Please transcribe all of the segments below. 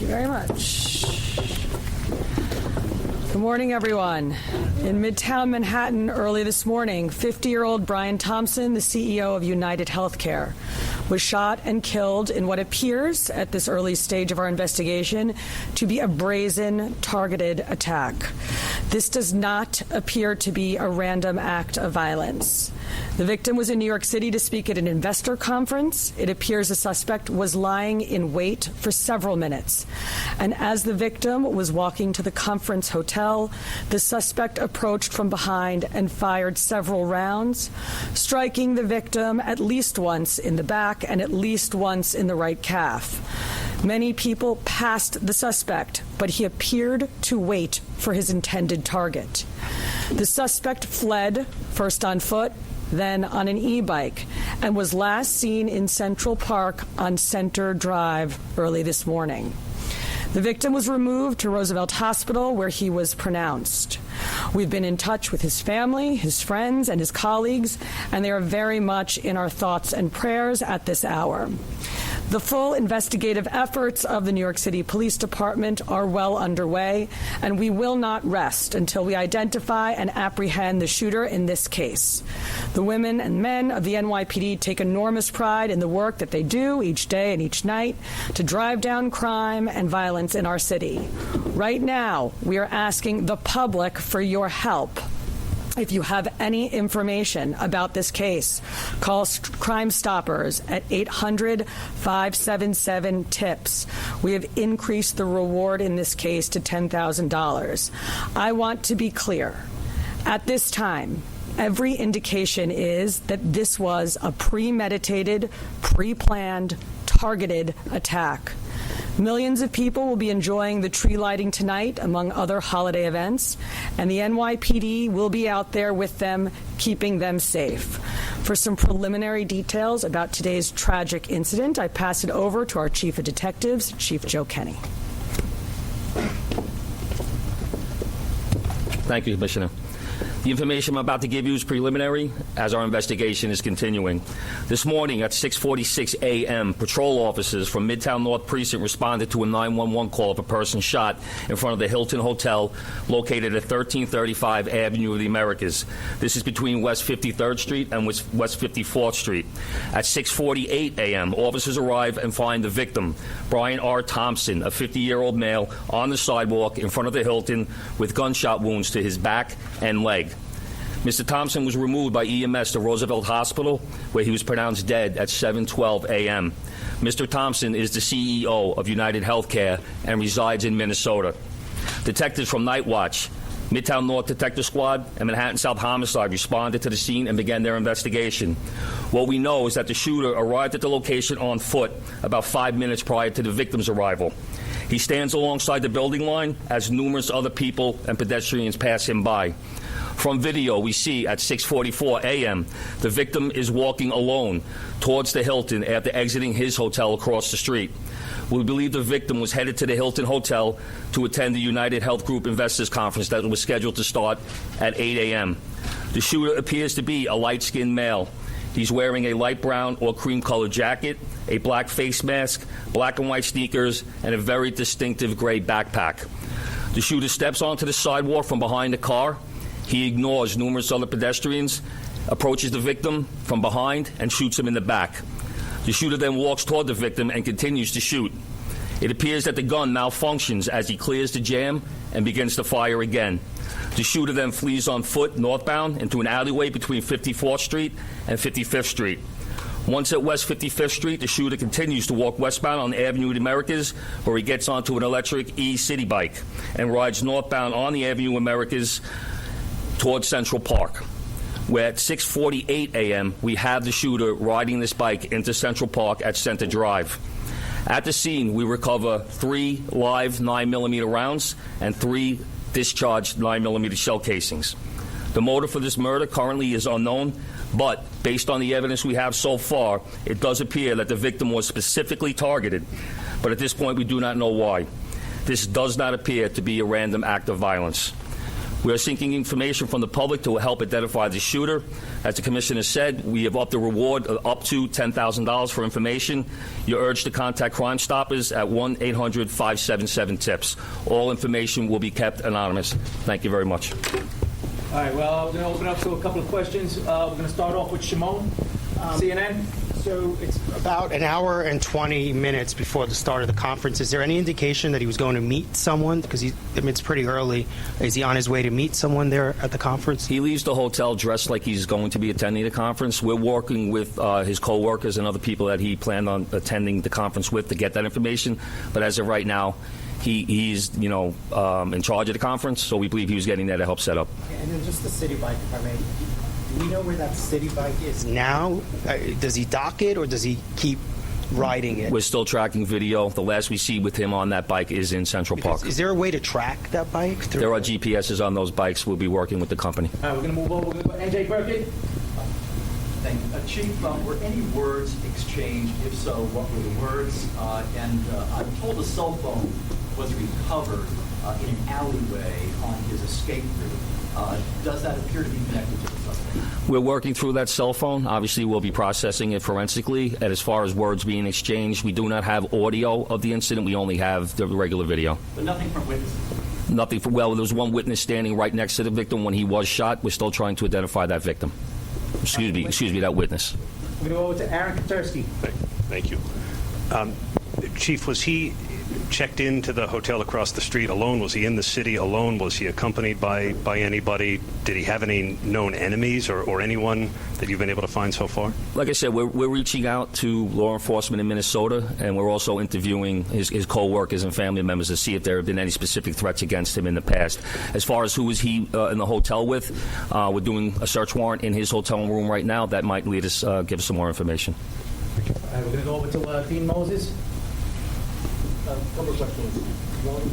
you very much. Good morning, everyone. In midtown Manhattan early this morning, 50-year-old Brian Thompson, the CEO of UnitedHealthcare, was shot and killed in what appears, at this early stage of our investigation, to be a brazen, targeted attack. This does not appear to be a random act of violence. The victim was in New York City to speak at an investor conference. It appears the suspect was lying in wait for several minutes. And as the victim was walking to the conference hotel, the suspect approached from behind and fired several rounds, striking the victim at least once in the back and at least once in the right calf. Many people passed the suspect, but he appeared to wait for his intended target. The suspect fled, first on foot, then on an e-bike, and was last seen in Central Park on Center Drive early this morning. The victim was removed to Roosevelt Hospital, where he was pronounced. We've been in touch with his family, his friends, and his colleagues, and they are very much in our thoughts and prayers at this hour. The full investigative efforts of the New York City Police Department are well underway, and we will not rest until we identify and apprehend the shooter in this case. The women and men of the NYPD take enormous pride in the work that they do each day and each night to drive down crime and violence in our city. Right now, we are asking the public for your help. If you have any information about this case, call Crime Stoppers at 800-577-TIPS. We have increased the reward in this case to $10,000. I want to be clear. At this time, every indication is that this was a premeditated, pre-planned, targeted attack. Millions of people will be enjoying the tree lighting tonight, among other holiday events, and the NYPD will be out there with them, keeping them safe. For some preliminary details about today's tragic incident, I pass it over to our Chief of Detectives, Chief Joe Kenny. Thank you, Commissioner. The information I'm about to give you is preliminary as our investigation is continuing. This morning at 6:46 a.m., patrol officers from Midtown North Precinct responded to a 911 call of a person shot in front of the Hilton Hotel located at 1335 Avenue of the Americas. This is between West 53rd Street and West 54th Street. At 6:48 a.m., officers arrive and find the victim, Brian R. Thompson, a 50-year-old male, on the sidewalk in front of the Hilton with gunshot wounds to his back and leg. Mr. Thompson was removed by EMS to Roosevelt Hospital, where he was pronounced dead at 7:12 a.m. Mr. Thompson is the CEO of UnitedHealthcare and resides in Minnesota. Detectives from Night Watch, Midtown North Detective Squad, and Manhattan South Homicide responded to the scene and began their investigation. What we know is that the shooter arrived at the location on foot about 5 minutes prior to the victim's arrival. He stands alongside the building line as numerous other people and pedestrians pass him by. From video, we see at 6:44 a.m. the victim is walking alone towards the Hilton after exiting his hotel across the street. We believe the victim was headed to the Hilton Hotel to attend the UnitedHealth Group Investors Conference that was scheduled to start at 8 a.m. The shooter appears to be a light-skinned male. He's wearing a light brown or cream-colored jacket, a black face mask, black and white sneakers, and a very distinctive gray backpack. The shooter steps onto the sidewalk from behind the car. He ignores numerous other pedestrians, approaches the victim from behind, and shoots him in the back. The shooter then walks toward the victim and continues to shoot. It appears that the gun malfunctions as he clears the jam and begins to fire again. The shooter then flees on foot northbound into an alleyway between 54th Street and 55th Street. Once at West 55th Street, the shooter continues to walk westbound on Avenue of the Americas, where he gets onto an electric e-city bike and rides northbound on the Avenue of Americas towards Central Park, where at 6:48 a.m. we have the shooter riding this bike into Central Park at Center Drive. At the scene, we recover 3 live 9mm rounds and 3 discharged 9mm shell casings. The motive for this murder currently is unknown, but based on the evidence we have so far, it does appear that the victim was specifically targeted, but at this point we do not know why. This does not appear to be a random act of violence. We are seeking information from the public to help identify the shooter. As the Commissioner said, we have upped the reward up to $10,000 for information. You're urged to contact Crime Stoppers at 1-800-577-TIPS. All information will be kept anonymous. Thank you very much. All right, well, we're going to open up to a couple of questions. We're going to start off with Shimon, CNN. So it's about an hour and 20 minutes before the start of the conference. Is there any indication that he was going to meet someone? Because it's pretty early. Is he on his way to meet someone there at the conference? He leaves the hotel dressed like he's going to be attending the conference. We're working with his co-workers and other people that he planned on attending the conference with to get that information. But as of right now, he's in charge of the conference, so we believe he was getting there to help set up. And then just the city bike, if I may. Do we know where that city bike is now? Does he dock it, or does he keep riding it? We're still tracking video. The last we see with him on that bike is in Central Park. Is there a way to track that bike? There are GPSs on those bikes. We'll be working with the company. All right, we're going to move over. We're going to go NJ Burkett. Thank you. Chief, were any words exchanged? If so, what were the words? I'm told a cell phone was recovered in an alleyway on his escape route. Does that appear to be connected to the suspect? We're working through that cell phone. Obviously, we'll be processing it forensically. And as far as words being exchanged, we do not have audio of the incident. We only have the regular video. But nothing from witnesses? Nothing. Well, there was one witness standing right next to the victim when he was shot. We're still trying to identify that victim. Excuse me, that witness. We're going to go over to Aaron Katursky. Thank you. Chief, was he checked into the hotel across the street alone? Was he in the city alone? Was he accompanied by anybody? Did he have any known enemies or anyone that you've been able to find so far? Like I said, we're reaching out to law enforcement in Minnesota, and we're also interviewing his co-workers and family members to see if there have been any specific threats against him in the past. As far as who was he in the hotel with, we're doing a search warrant in his hotel room right now. That might lead us, give us some more information. All right, we're going to go over to Dean Moses. A couple of questions. One,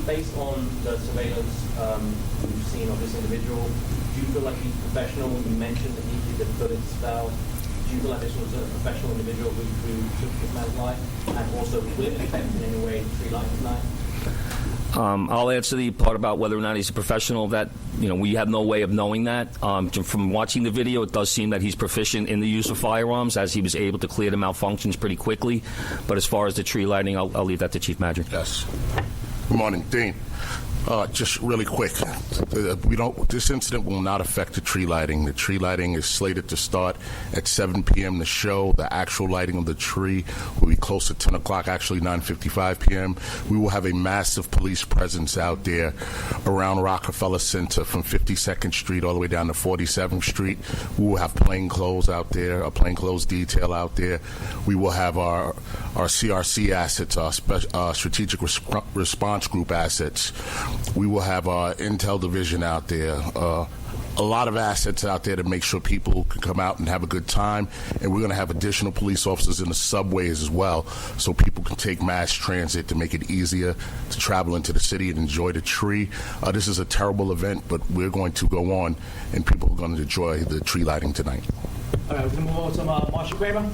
based on the surveillance you've seen of this individual, do you feel like he's professional? You mentioned that he did the bullets spell. Do you feel like this was a professional individual who took this man's life? And also, will it affect in any way tree life tonight? I'll answer the part about whether or not he's a professional. That we have no way of knowing that. From watching the video, it does seem that he's proficient in the use of firearms, as he was able to clear the malfunctions pretty quickly. But as far as the tree lighting, I'll leave that to Chief Madrick. Yes. Good morning, Dean. Just really quick, this incident will not affect the tree lighting. The tree lighting is slated to start at 7 p.m. The show, the actual lighting of the tree will be close to 10 o'clock, actually 9:55 p.m. We will have a massive police presence out there around Rockefeller Center from 52nd Street all the way down to 47th Street. We will have plainclothes out there, a plainclothes detail out there. We will have our CRC assets, our strategic response group assets. We will have our intel division out there, a lot of assets out there to make sure people can come out and have a good time. And we're going to have additional police officers in the subways as well, so people can take mass transit to make it easier to travel into the city and enjoy the tree. This is a terrible event, but we're going to go on, and people are going to enjoy the tree lighting tonight. All right, we're going to move over to Marsha Kramer.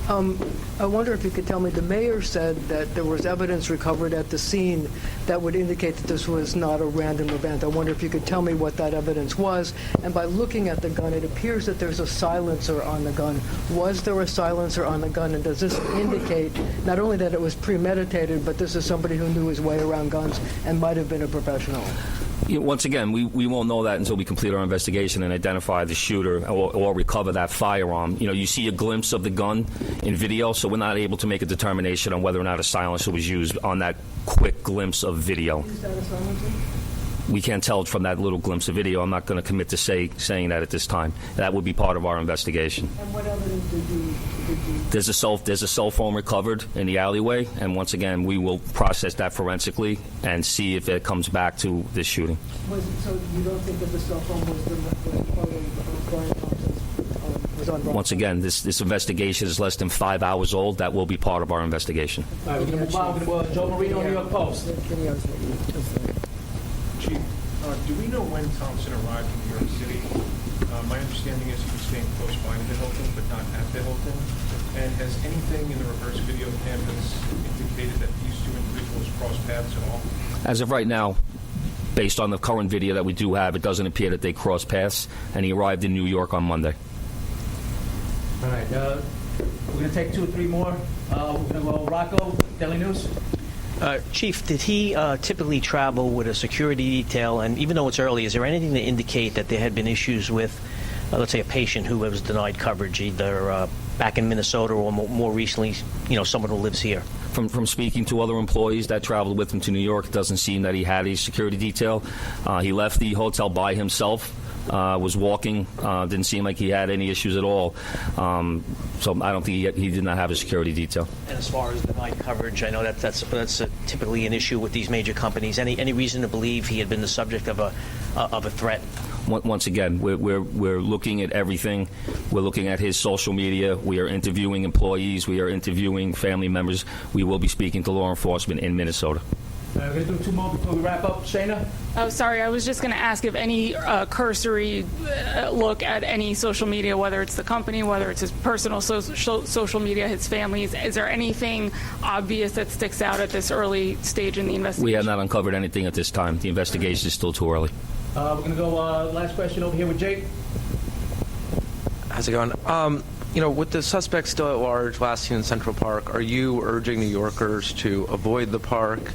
I wonder if you could tell me, the mayor said that there was evidence recovered at the scene that would indicate that this was not a random event. I wonder if you could tell me what that evidence was. And by looking at the gun, it appears that there's a silencer on the gun. Was there a silencer on the gun? And does this indicate not only that it was premeditated, but this is somebody who knew his way around guns and might have been a professional? Once again, we won't know that until we complete our investigation and identify the shooter or recover that firearm. You see a glimpse of the gun in video, so we're not able to make a determination on whether or not a silencer was used on that quick glimpse of video. Is that a silencer? We can't tell from that little glimpse of video. I'm not going to commit to saying that at this time. That would be part of our investigation. And what evidence did you... There's a cell phone recovered in the alleyway, and once again, we will process that forensically and see if it comes back to this shooting. So you don't think that the cell phone was part of Brian Thompson's... was on... Once again, this investigation is less than 5 hours old. That will be part of our investigation. All right, we're going to move on to Joe Marino, New York Post. Chief, do we know when Thompson arrived in New York City? My understanding is he was staying close by to the Hilton, but not at the Hilton. And has anything in the reverse video cameras indicated that these two individuals crossed paths at all? As of right now, based on the current video that we do have, it doesn't appear that they crossed paths, and he arrived in New York on Monday. All right, we're going to take 2 or 3 more. We're going to go Rocco, Daily News. Chief, did he typically travel with a security detail? And even though it's early, is there anything to indicate that there had been issues with, let's say, a patient who was denied coverage, either back in Minnesota or more recently, someone who lives here? From speaking to other employees that traveled with him to New York, it doesn't seem that he had a security detail. He left the hotel by himself. Was walking, didn't seem like he had any issues at all. So I don't think he did not have a security detail. And as far as denied coverage, I know that's typically an issue with these major companies. Any reason to believe he had been the subject of a threat? Once again, we're looking at everything. We're looking at his social media. We are interviewing employees. We are interviewing family members. We will be speaking to law enforcement in Minnesota. We're going to do 2 more before we wrap up. Shayna? Oh, sorry. I was just going to ask if any cursory look at any social media, whether it's the company, whether it's his personal social media, his family's, is there anything obvious that sticks out at this early stage in the investigation? We have not uncovered anything at this time. The investigation is still too early. We're going to go last question over here with Jake. How's it going? With the suspect still at large, last seen in Central Park, are you urging New Yorkers to avoid the park?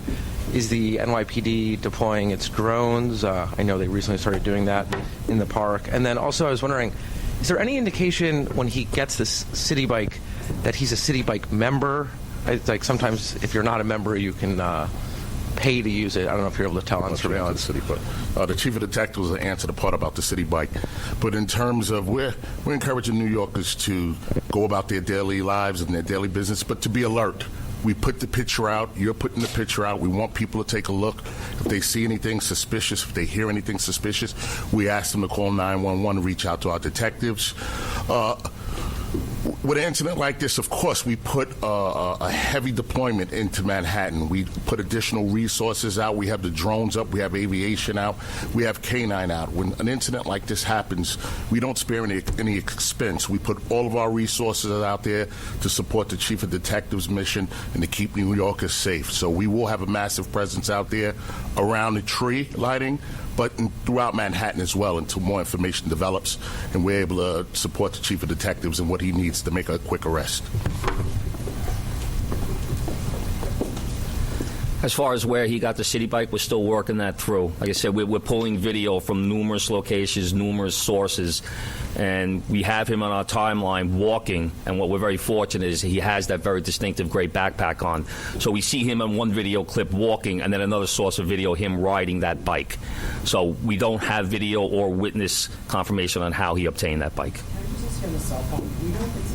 Is the NYPD deploying its drones? I know they recently started doing that in the park. And then also I was wondering, is there any indication when he gets this city bike that he's a city bike member? It's like sometimes if you're not a member, you can pay to use it. I don't know if you're able to tell on surveillance. The chief of detectives will answer the part about the city bike. But in terms of we're encouraging New Yorkers to go about their daily lives and their daily business, but to be alert. We put the picture out. You're putting the picture out. We want people to take a look. If they see anything suspicious, if they hear anything suspicious, we ask them to call 911, reach out to our detectives. With an incident like this, of course, we put a heavy deployment into Manhattan. We put additional resources out. We have the drones up. We have aviation out. We have K-9 out. When an incident like this happens, we don't spare any expense. We put all of our resources out there to support the chief of detectives' mission and to keep New Yorkers safe. So we will have a massive presence out there around the tree lighting, but throughout Manhattan as well until more information develops and we're able to support the chief of detectives and what he needs to make a quick arrest. As far as where he got the city bike, we're still working that through. Like I said, we're pulling video from numerous locations, numerous sources, and we have him on our timeline walking, and what we're very fortunate is he has that very distinctive gray backpack on. So we see him in one video clip walking, and then another source of video, him riding that bike. So we don't have video or witness confirmation on how he obtained that bike. Can I just hear the cell phone? Do we know if it's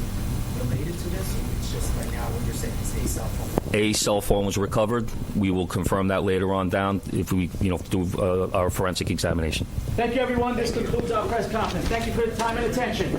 related to this, or it's just right now what you're saying is a cell phone? A cell phone was recovered. We will confirm that later on down if we, do our forensic examination. Thank you, everyone. This concludes our press conference. Thank you for your time and attention.